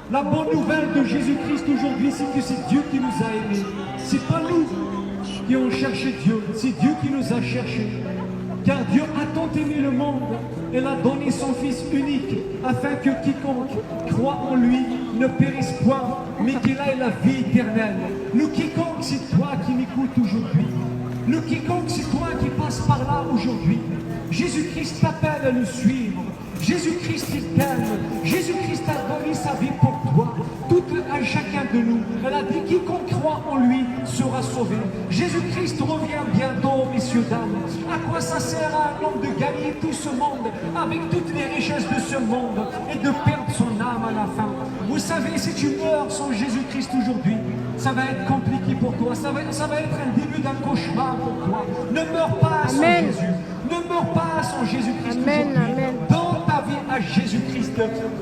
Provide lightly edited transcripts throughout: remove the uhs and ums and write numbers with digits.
La bonne nouvelle de Jésus-Christ aujourd'hui, c'est que c'est Dieu qui nous a aimés. C'est pas nous qui avons cherché Dieu, c'est Dieu qui nous a cherchés. Car Dieu a tant aimé le monde, il a donné son Fils unique, afin que quiconque croit en lui ne périsse point, mais qu'il ait la vie éternelle. Nous quiconque, c'est toi qui m'écoutes aujourd'hui. Nous quiconque, c'est toi qui passes par là aujourd'hui. Jésus-Christ t'appelle à le suivre. Jésus-Christ il t'aime. Jésus-Christ a donné sa vie pour toi. Tout à chacun de nous. Elle a dit quiconque croit en lui sera sauvé. Jésus-Christ revient bientôt, messieurs, dames. À quoi ça sert à un homme de gagner tout ce monde avec toutes les richesses de ce monde et de perdre son âme à la fin? Vous savez, si tu meurs sans Jésus-Christ aujourd'hui, ça va être compliqué pour toi. Ça va être un début d'un cauchemar pour toi. Ne meurs pas sans Jésus. Ne meurs pas sans Jésus-Christ aujourd'hui. Dans ta vie à Jésus-Christ,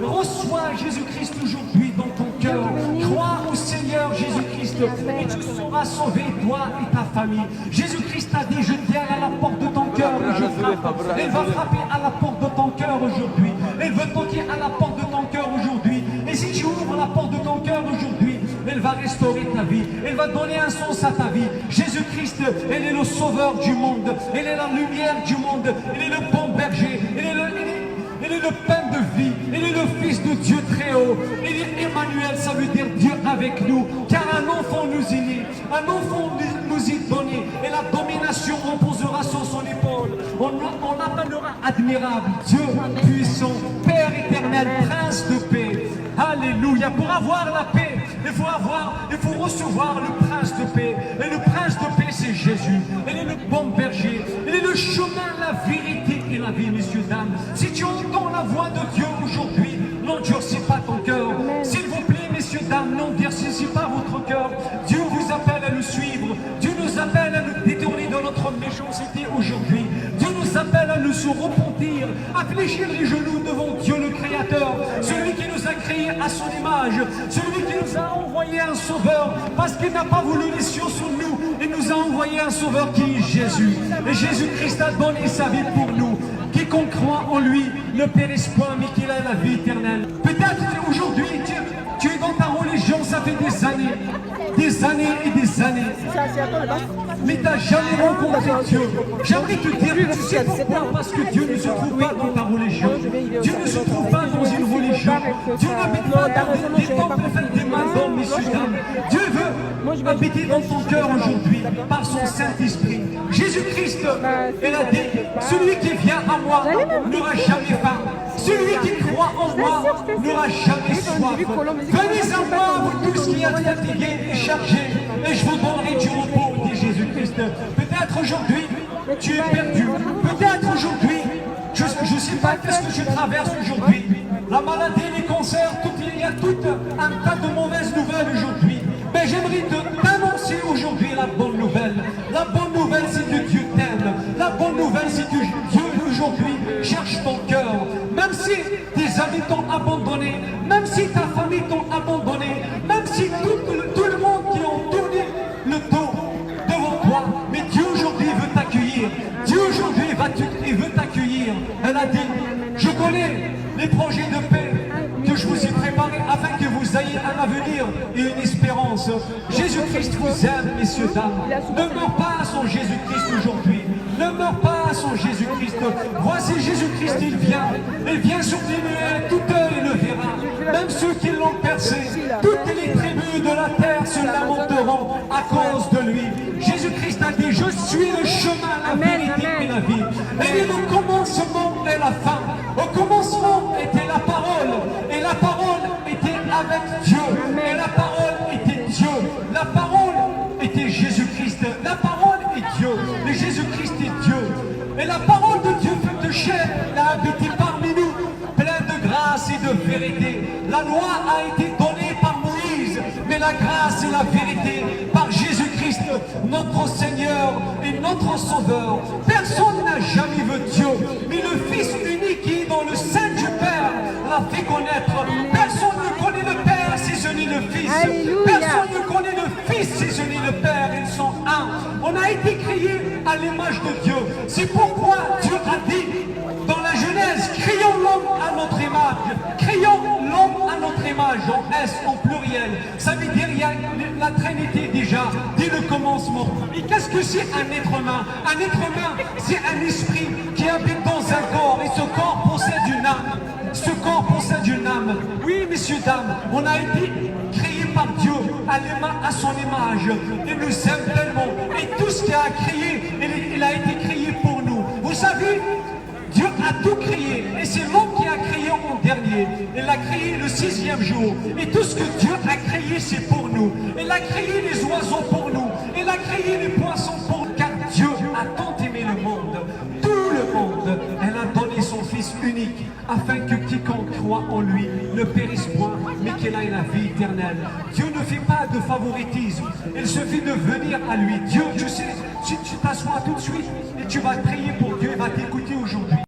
reçois Jésus-Christ aujourd'hui dans ton cœur. Crois au Seigneur Jésus-Christ et tu seras sauvé, toi et ta famille. Jésus-Christ a dit, je viens à la porte de ton cœur et je frappe. Il va frapper à la porte de ton cœur aujourd'hui. Il veut toquer à la porte de ton cœur aujourd'hui. Et si tu ouvres la porte de ton cœur aujourd'hui, il va restaurer ta vie. Il va donner un sens à ta vie. Jésus-Christ, il est le sauveur du monde. Il est la lumière du monde. Il est le bon berger. Il est le pain de vie. Il est le Fils de Dieu très haut. Il est Emmanuel, ça veut dire Dieu avec nous. Car un enfant nous est né. Un enfant nous est donné. Et la domination reposera sur son épaule. On appellera admirable, Dieu puissant, Père éternel, Prince de paix. Alléluia. Pour avoir la paix, il faut recevoir le Prince de paix. Et le Prince de paix, c'est Jésus. Il est le bon berger. Il est le chemin, la vérité et la vie, messieurs, dames. Si tu entends la voix de Dieu aujourd'hui, n'endurcis pas ton cœur. S'il vous plaît, messieurs, dames, n'endurcissez pas votre cœur. Dieu vous appelle à le suivre. Dieu nous appelle à nous détourner de notre méchanceté aujourd'hui. Dieu nous appelle à nous repentir, à fléchir les genoux devant Dieu le Créateur, celui qui nous a créés à son image, celui qui nous a envoyé un sauveur, parce qu'il n'a pas voulu les cieux sur nous, il nous a envoyé un sauveur qui est Jésus. Et Jésus-Christ a donné sa vie pour nous. Quiconque croit en lui ne périsse point, mais qu'il ait la vie éternelle. Peut-être aujourd'hui, tu es dans ta religion, ça fait des années et des années. Mais tu n'as jamais rencontré Dieu. J'aimerais te dire, tu sais pourquoi? Parce que Dieu ne se trouve pas dans ta religion. Dieu ne se trouve pas dans une religion. Dieu n'habite pas dans des temples faits des mains d'hommes, messieurs, dames. Dieu veut habiter dans ton cœur aujourd'hui par son Saint-Esprit. Jésus-Christ, il a dit, celui qui vient à moi n'aura jamais faim. Celui qui croit en moi n'aura jamais soif. Venez à moi, vous tous qui êtes fatigués et chargés, et je vous donnerai du repos, dit Jésus-Christ. Peut-être aujourd'hui, tu es perdu. Peut-être aujourd'hui, je ne sais pas qu'est-ce que tu traverses aujourd'hui. La maladie, les cancers, il y a tout un tas de mauvaises nouvelles aujourd'hui. Mais j'aimerais t'annoncer aujourd'hui la bonne nouvelle. La bonne nouvelle, c'est que Dieu t'aime. La bonne nouvelle, c'est que Dieu aujourd'hui cherche ton cœur. Même si tes amis t'ont abandonné, même si ta famille t'ont abandonné, même si tout le monde qui ont tourné le dos devant toi, mais Dieu aujourd'hui veut t'accueillir. Dieu aujourd'hui veut t'accueillir. Elle a dit, je connais les projets de paix que je vous ai préparés afin que vous ayez un avenir et une espérance. Jésus-Christ vous aime, messieurs, dames. Ne meurs pas sans Jésus-Christ aujourd'hui. Ne meurs pas sans Jésus-Christ. Voici Jésus-Christ, il vient sur les nuées, tout œil le verra. Même ceux qui l'ont percé, toutes les tribus de la terre se lamenteront à cause de lui. Jésus-Christ a dit, je suis le chemin, la vérité et la vie. Et le commencement et la fin. Au commencement était la parole, et la parole était avec Dieu, et la parole était Dieu. La parole était Jésus-Christ. La parole est Dieu, et Jésus-Christ est Dieu. Et la parole de Dieu faite chair a habité parmi nous, pleine de grâce et de vérité. La loi a été donnée par Moïse, mais la grâce et la vérité par Jésus-Christ, notre Seigneur et notre Sauveur. Personne n'a jamais vu Dieu, mais le Fils unique qui est dans le sein du Père l'a fait connaître. Personne ne connaît le Père si ce n'est le Fils. Personne ne connaît le Fils si ce n'est le Père. Ils sont un. On a été créés à l'image de Dieu. C'est pourquoi Dieu a dit dans la Genèse, créons l'homme à notre image. Créons l'homme à notre image. image, en S, en pluriel. Ça veut dire il y a la Trinité déjà, dès le commencement. Et qu'est-ce que c'est un être humain? Un être humain, c'est un esprit qui habite dans un corps, et ce corps possède une âme. Ce corps possède une âme. Oui, messieurs, dames, on a été créé par Dieu à son image. Il nous aime tellement. Et tout ce qu'il a créé, il a été créé pour nous. Vous savez, Dieu a tout créé. Et c'est l'homme qui a créé en dernier. Il a créé le 6e jour. Et tout ce que Dieu a créé, c'est pour nous. Il a créé les oiseaux pour nous. Il a créé les poissons pour nous. Car Dieu a tant aimé le monde. Tout le monde. Elle a donné son Fils unique, afin que quiconque croit en lui ne périsse point, mais qu'il ait la vie éternelle. Dieu ne fait pas de favoritisme, il suffit de venir à lui. Dieu, je sais, si tu t'assois tout de suite et tu vas prier pour Dieu, il va t'écouter.